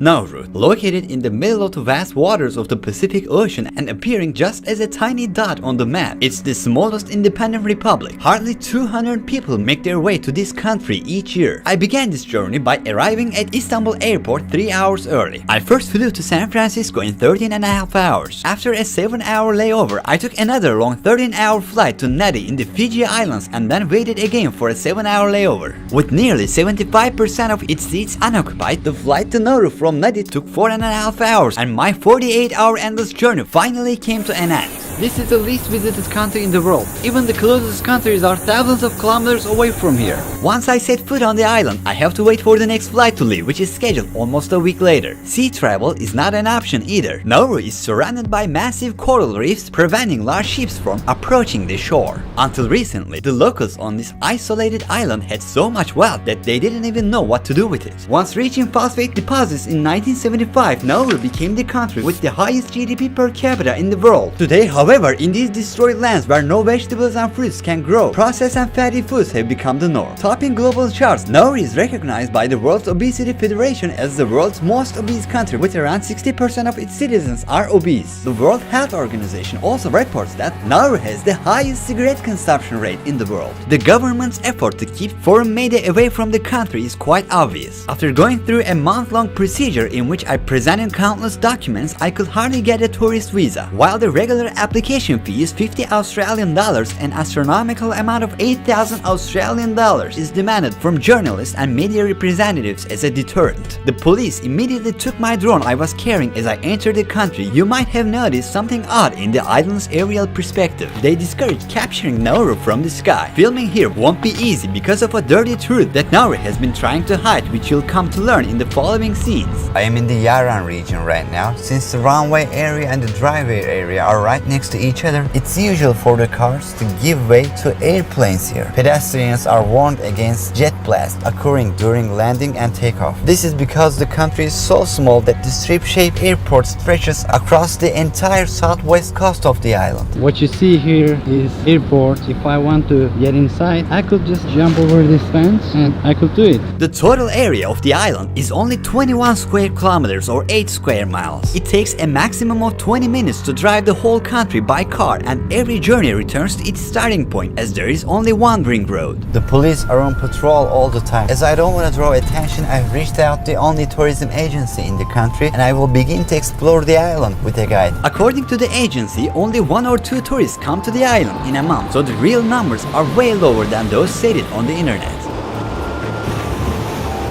Nauru, located in the middle of the vast waters of the Pacific Ocean and appearing just as a tiny dot on the map, it's the smallest independent republic. Hardly 200 people make their way to this country each year. I began this journey by arriving at Istanbul airport 3 hours early. I first flew to San Francisco in 13.5 hours. After a 7-hour layover, I took another long 13-hour flight to Nadi in the Fiji Islands and then waited again for a 7-hour layover. With nearly 75% of its seats unoccupied, the flight to Nauru from Nadi took 4.5 hours and my 48-hour endless journey finally came to an end. This is the least visited country in the world. Even the closest countries are thousands of kilometers away from here. Once I set foot on the island, I have to wait for the next flight to leave, which is scheduled almost a week later. Sea travel is not an option either. Nauru is surrounded by massive coral reefs, preventing large ships from approaching the shore. Until recently, the locals on this isolated island had so much wealth that they didn't even know what to do with it. Once reaching phosphate deposits in 1975, Nauru became the country with the highest GDP per capita in the world. Today, however, in these destroyed lands where no vegetables and fruits can grow, processed and fatty foods have become the norm. Topping global charts, Nauru is recognized by the World Obesity Federation as the world's most obese country, with around 60% of its citizens are obese. The World Health Organization also reports that Nauru has the highest cigarette consumption rate in the world. The government's effort to keep foreign media away from the country is quite obvious. After going through a month-long procedure in which I presented countless documents, I could hardly get a tourist visa. While the regular application fee is $50 Australian, an astronomical amount of 8,000 Australian dollars is demanded from journalists and media representatives as a deterrent. The police immediately took my drone I was carrying as I entered the country. You might have noticed something odd in the island's aerial perspective. They discourage capturing Nauru from the sky. Filming here won't be easy because of a dirty truth that Nauru has been trying to hide, which you'll come to learn in the following scenes. I am in the Yaran region right now. Since the runway area and the driveway area are right next to each other, it's usual for the cars to give way to airplanes here. Pedestrians are warned against jet blast occurring during landing and takeoff. This is because the country is so small that the strip-shaped airport stretches across the entire southwest coast of the island. What you see here is airport. If I want to get inside, I could just jump over this fence and I could do it. The total area of the island is only 21 square kilometers or 8 square miles. It takes a maximum of 20 minutes to drive the whole country by car, and every journey returns to its starting point as there is only one ring road. The police are on patrol all the time. As I don't want to draw attention, I've reached out the only tourism agency in the country and I will begin to explore the island with a guide. According to the agency, only 1 or 2 tourists come to the island in a month, so the real numbers are way lower than those stated on the internet.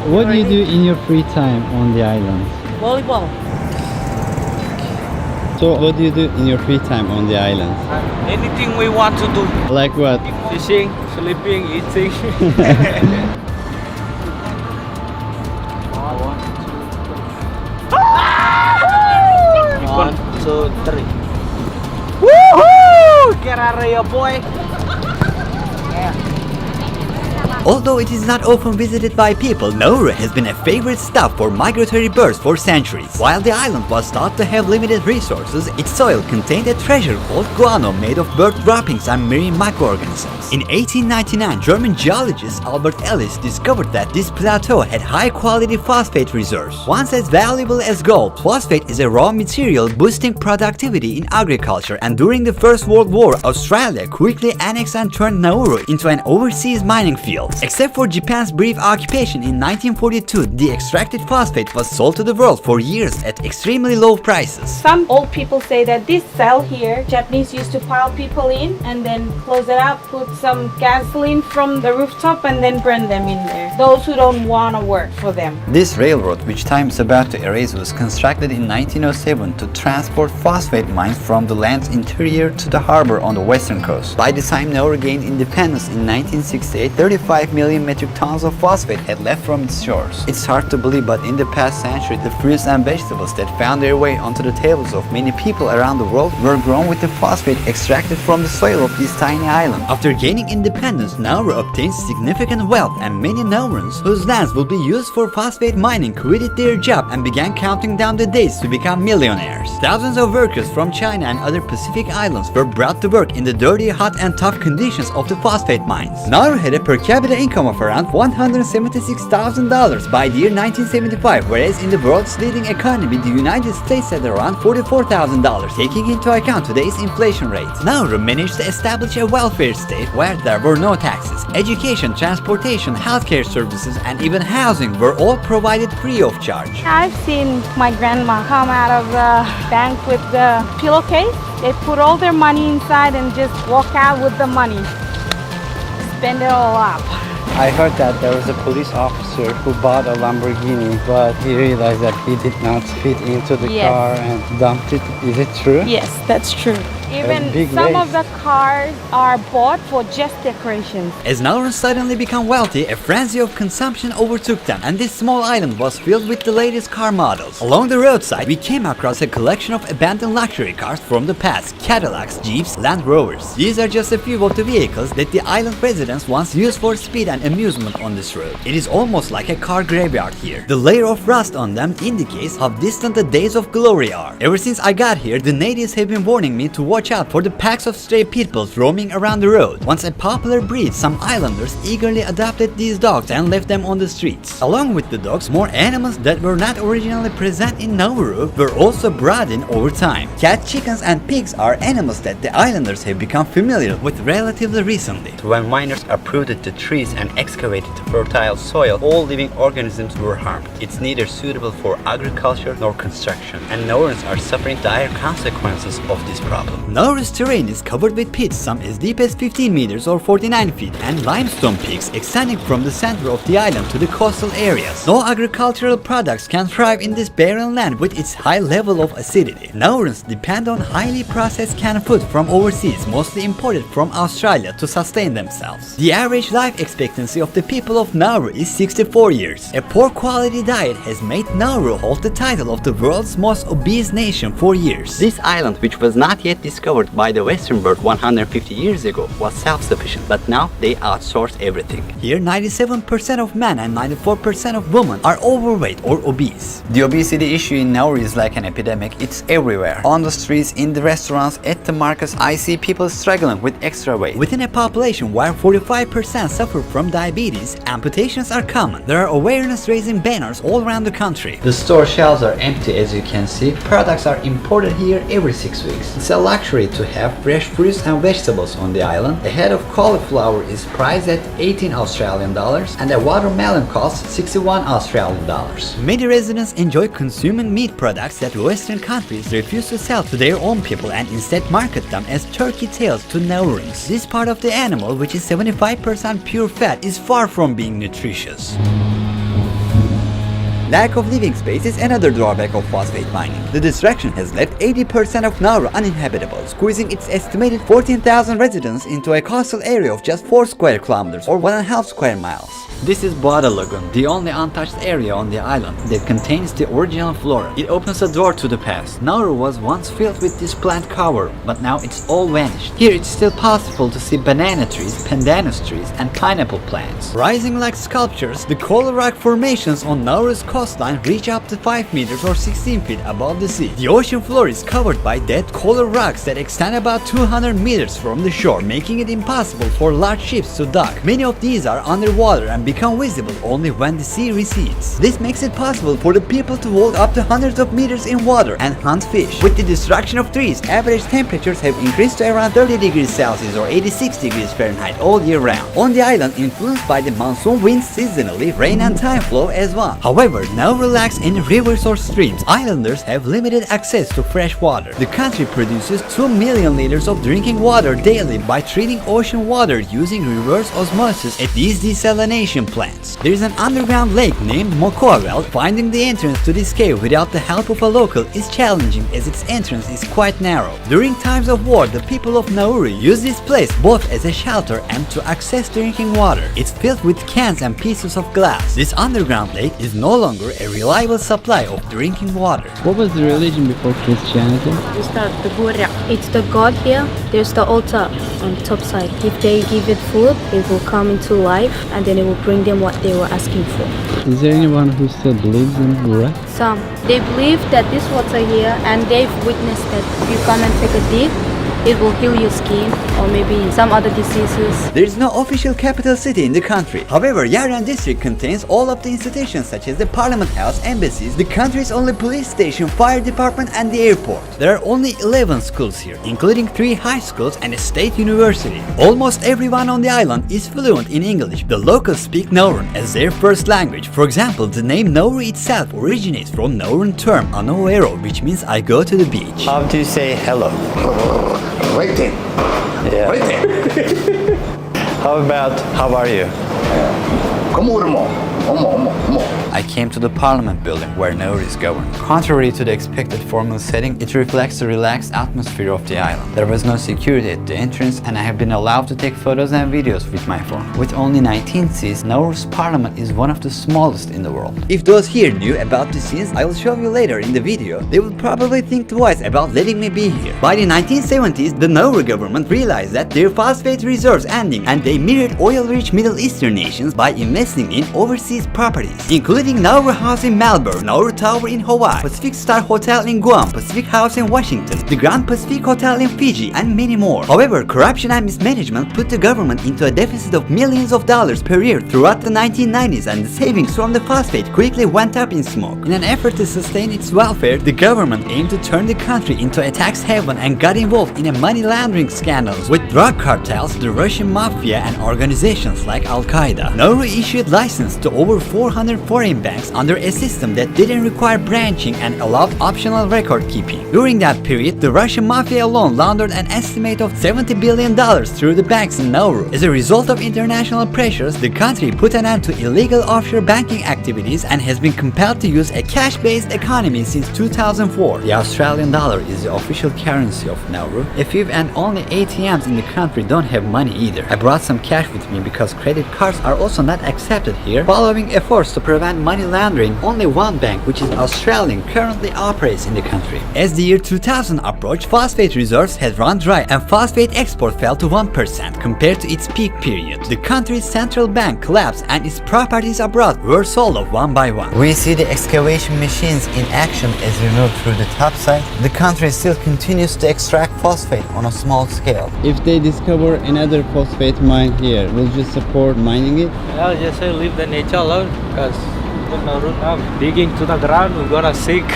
What do you do in your free time on the island? Volleyball. So what do you do in your free time on the island? Anything we want to do. Like what? Fishing, sleeping, eating. 1, 2, 3. Woohoo! Get out of here, boy. Although it is not often visited by people, Nauru has been a favorite stop for migratory birds for centuries. While the island was thought to have limited resources, its soil contained a treasure called guano made of bird droppings and marine microorganisms. In 1899, German geologist Albert Ellis discovered that this plateau had high-quality phosphate reserves. Once as valuable as gold, phosphate is a raw material boosting productivity in agriculture, and during the First World War, Australia quickly annexed and turned Nauru into an overseas mining field. Except for Japan's brief occupation in 1942, the extracted phosphate was sold to the world for years at extremely low prices. Some old people say that this cell here, Japanese used to pile people in and then close it up, put some gasoline from the rooftop and then burn them in there. Those who don't want to work for them. This railroad, which time is about to erase, was constructed in 1907 to transport phosphate mines from the land's interior to the harbor on the western coast. By the time Nauru gained independence in 1968, 35 million metric tons of phosphate had left from its shores. It's hard to believe, but in the past century, the fruits and vegetables that found their way onto the tables of many people around the world were grown with the phosphate extracted from the soil of this tiny island. After gaining independence, Nauru obtained significant wealth, and many Naurans whose lands would be used for phosphate mining quitted their job and began counting down the days to become millionaires. Thousands of workers from China and other Pacific islands were brought to work in the dirty, hot and tough conditions of the phosphate mines. Nauru had a per capita with an income of around $176,000 by the year 1975, whereas in the world's leading economy, the United States had around $44,000, taking into account today's inflation rate. Nauru managed to establish a welfare state where there were no taxes. Education, transportation, healthcare services, and even housing were all provided free of charge. I've seen my grandma come out of the bank with the pillowcase. They put all their money inside and just walk out with the money. Spend it all up. I heard that there was a police officer who bought a Lamborghini, but he realized that he did not fit into the Yes. car and dumped it. Is it true? Yes, that's true. Even big some of waste. the cars are bought for just decorations. As Nauru suddenly became wealthy, a frenzy of consumption overtook them, and this small island was filled with the latest car models. Along the roadside, we came across a collection of abandoned luxury cars from the past: Cadillacs, Jeeps, Land Rovers. These are just a few of the vehicles that the island residents once used for speed and amusement on this road. It is almost like a car graveyard here. The layer of rust on them indicates how distant the days of glory are. Ever since I got here, the natives have been warning me to watch out for the packs of stray pitbulls roaming around the road. Once a popular breed, some islanders eagerly adopted these dogs and left them on the streets. Along with the dogs, more animals that were not originally present in Nauru were also brought in over time. Cat, chickens, and pigs are animals that the islanders have become familiar with relatively recently. When miners uprooted the trees and excavated the fertile soil, all living organisms were harmed. It's neither suitable for agriculture nor construction, and Naurans are suffering dire consequences of this problem. Nauru's terrain is covered with pits, some as deep as 15 meters or 49 feet, and limestone peaks extending from the center of the island to the coastal areas. No agricultural products can thrive in this barren land with its high level of acidity. Naurans depend on highly processed canned food from overseas, mostly imported from Australia, to sustain themselves. The average life expectancy of the people of Nauru is 64 years. A poor quality diet has made Nauru hold the title of the world's most obese nation for years. This island, which was not yet discovered by the Western world 150 years ago, was self-sufficient, but now they outsource everything. Here, 97% of men and 94% of women are overweight or obese. The obesity issue in Nauru is like an epidemic. It's everywhere. On the streets, in the restaurants, at the markets, I see people struggling with extra weight. Within a population where 45% suffer from diabetes, amputations are common. There are awareness-raising banners all around the country. The store shelves are empty, as you can see. Products are imported here every 6 weeks. It's a luxury to have fresh fruits and vegetables on the island. A head of cauliflower is priced at 18 Australian dollars and a watermelon costs 61 Australian dollars. Many residents enjoy consuming meat products that Western countries refuse to sell to their own people and instead market them as turkey tails to Naurans. This part of the animal, which is 75% pure fat, is far from being nutritious. Lack of living space is another drawback of phosphate mining. The destruction has left 80% of Nauru uninhabitable, squeezing its estimated 14,000 residents into a coastal area of just 4 square kilometers or 1.5 square miles. This is Boada Lagoon, the only untouched area on the island that contains the original flora. It opens a door to the past. Nauru was once filled with this plant cover, but now it's all vanished. Here it's still possible to see banana trees, pandanus trees, and pineapple plants. Rising like sculptures, the coral rock formations on Nauru's coastline reach up to 5 meters or 16 feet above the sea. The ocean floor is covered by dead coral rocks that extend about 200 meters from the shore, making it impossible for large ships to dock. Many of these are underwater and become visible only when the sea recedes. This makes it possible for the people to walk up to hundreds of meters in water and hunt fish. With the destruction of trees, average temperatures have increased to around 30 degrees Celsius or 86 degrees Fahrenheit all year round. On the island, influenced by the monsoon winds seasonally, rain and time flow as one. However, Nauru lacks any rivers or streams. Islanders have limited access to fresh water. The country produces 2 million liters of drinking water daily by treating ocean water using reverse osmosis at these desalination plants. There is an underground lake named Mokoavel. Finding the entrance to this cave without the help of a local is challenging as its entrance is quite narrow. During times of war, the people of Nauru use this place both as a shelter and to access drinking water. It's filled with cans and pieces of glass. This underground lake is no longer a reliable supply of drinking water. What was the religion before Christianity? It's the Buddha. It's the god here. There's the altar on the top side. If they give it food, it will come into life and then it will bring them what they were asking for. Is there anyone who still believes in Buddha? Some. They believe that this water here, and they've witnessed that if you come and take a dip, It will heal your skin or maybe some other diseases. There is no official capital city in the country. However, Yaran district contains all of the institutions such as the Parliament House, embassies, the country's only police station, fire department and the airport. There are only 11 schools here, including 3 high schools and a state university. Almost everyone on the island is fluent in English. The locals speak Nauru as their first language. For example, the name Nauru itself originates from Nauruan term Anoero, which means I go to the beach. How do you say hello? Waiting. Yeah. Waiting. How about how are you? I came to the Parliament building where Nauru is governed. Contrary to the expected formal setting, it reflects the relaxed atmosphere of the island. There was no security at the entrance and I have been allowed to take photos and videos with my phone. With only 19 seats, Nauru's parliament is one of the smallest in the world. If those here knew about the scenes I will show you later in the video, they would probably think twice about letting me be here. By the 1970s, the Nauru government realized that their phosphate reserves ending and they mirrored oil-rich Middle Eastern nations by investing in overseas properties, including Nauru House in Melbourne, Nauru Tower in Hawaii, Pacific Star Hotel in Guam, Pacific House in Washington, the Grand Pacific Hotel in Fiji, and many more. However, corruption and mismanagement put the government into a deficit of millions of dollars per year throughout the 1990s, and the savings from the phosphate quickly went up in smoke. In an effort to sustain its welfare, the government aimed to turn the country into a tax haven and got involved in a money laundering scandals with drug cartels, the Russian mafia, and organizations like Al-Qaeda. Nauru issued license to over 400 foreign banks under a system that didn't require branching and allowed optional record keeping. During that period, the Russian mafia alone laundered an estimate of $70 billion through the banks in Nauru. As a result of international pressures, the country put an end to illegal offshore banking activities and has been compelled to use a cash-based economy since 2004. The Australian dollar is the official currency of Nauru. A few and only ATMs in the country don't have money either. I brought some cash with me because credit cards are also not accepted here. Following efforts to prevent money laundering, only one bank, which is Australian, currently operates in the country. As the year 2000 approached, phosphate reserves had run dry and phosphate export fell to 1% compared to its peak period. The country's central bank collapsed and its properties abroad were sold off one by one. We see the excavation machines in action as we move through the topside. The country still continues to extract phosphate on a small scale. If they discover another phosphate mine here, will you support mining it? I'll just say leave the nature alone, because now digging to the ground, we're gonna sink.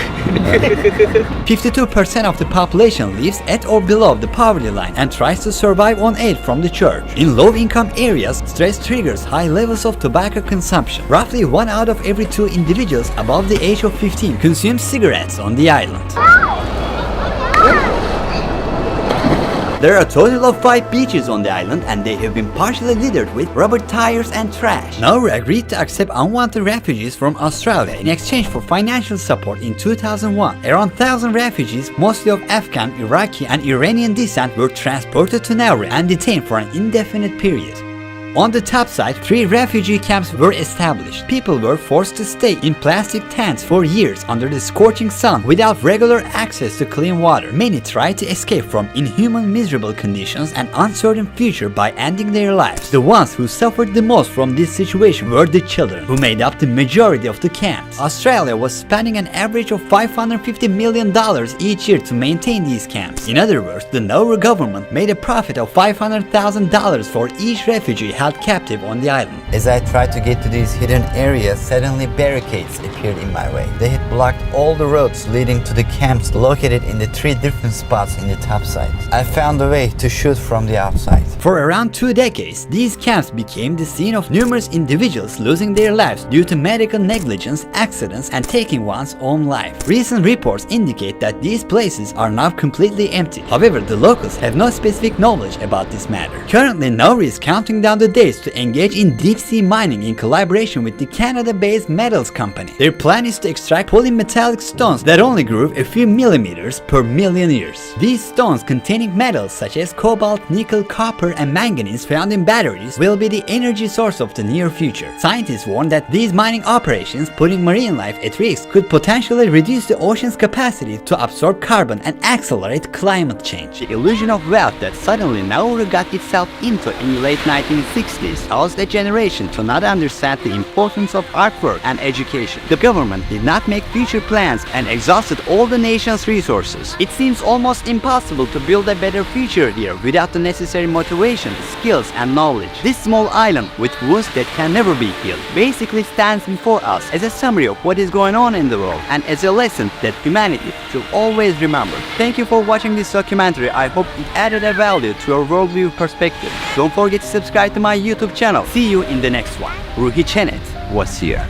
52% of the population lives at or below the poverty line and tries to survive on aid from the church. In low-income areas, stress triggers high levels of tobacco consumption. Roughly 1 out of every 2 individuals above the age of 15 consume cigarettes on the island. There are a total of 5 beaches on the island and they have been partially littered with rubber tires and trash. Nauru agreed to accept unwanted refugees from Australia in exchange for financial support in 2001. Around 1,000 refugees, mostly of Afghan, Iraqi and Iranian descent, were transported to Nauru and detained for an indefinite period. On the top side, 3 refugee camps were established. People were forced to stay in plastic tents for years under the scorching sun without regular access to clean water. Many tried to escape from inhuman, miserable conditions and uncertain future by ending their lives. The ones who suffered the most from this situation were the children, who made up the majority of the camps. Australia was spending an average of $550 million each year to maintain these camps. In other words, the Nauru government made a profit of $500,000 for each refugee held captive on the island. As I tried to get to these hidden areas, suddenly barricades appeared in my way. They had blocked all the roads leading to the camps located in the 3 different spots in the topside. I found a way to shoot from the outside. For around 2 decades, these camps became the scene of numerous individuals losing their lives due to medical negligence, accidents, and taking one's own life. Recent reports indicate that these places are now completely empty. However, the locals have no specific knowledge about this matter. Currently, Nauru is counting down the days to engage in deep-sea mining in collaboration with the Canada-based metals company. Their plan is to extract polymetallic stones that only grow a few millimeters per million years. These stones containing metals such as cobalt, nickel, copper, and manganese found in batteries will be the energy source of the near future. Scientists warn that these mining operations, putting marine life at risk, could potentially reduce the ocean's capacity to absorb carbon and accelerate climate change. The illusion of wealth that suddenly Nauru got itself into in late 19th 1960s caused a generation to not understand the importance of artwork and education. The government did not make future plans and exhausted all the nation's resources. It seems almost impossible to build a better future here without the necessary motivation, skills, and knowledge. This small island with wounds that can never be healed basically stands before us as a summary of what is going on in the world and as a lesson that humanity should always remember. Thank you for watching this documentary. I hope it added a value to your worldview perspective. Don't forget to subscribe to my YouTube channel. See you in the next one. Ruhi Chenet was here.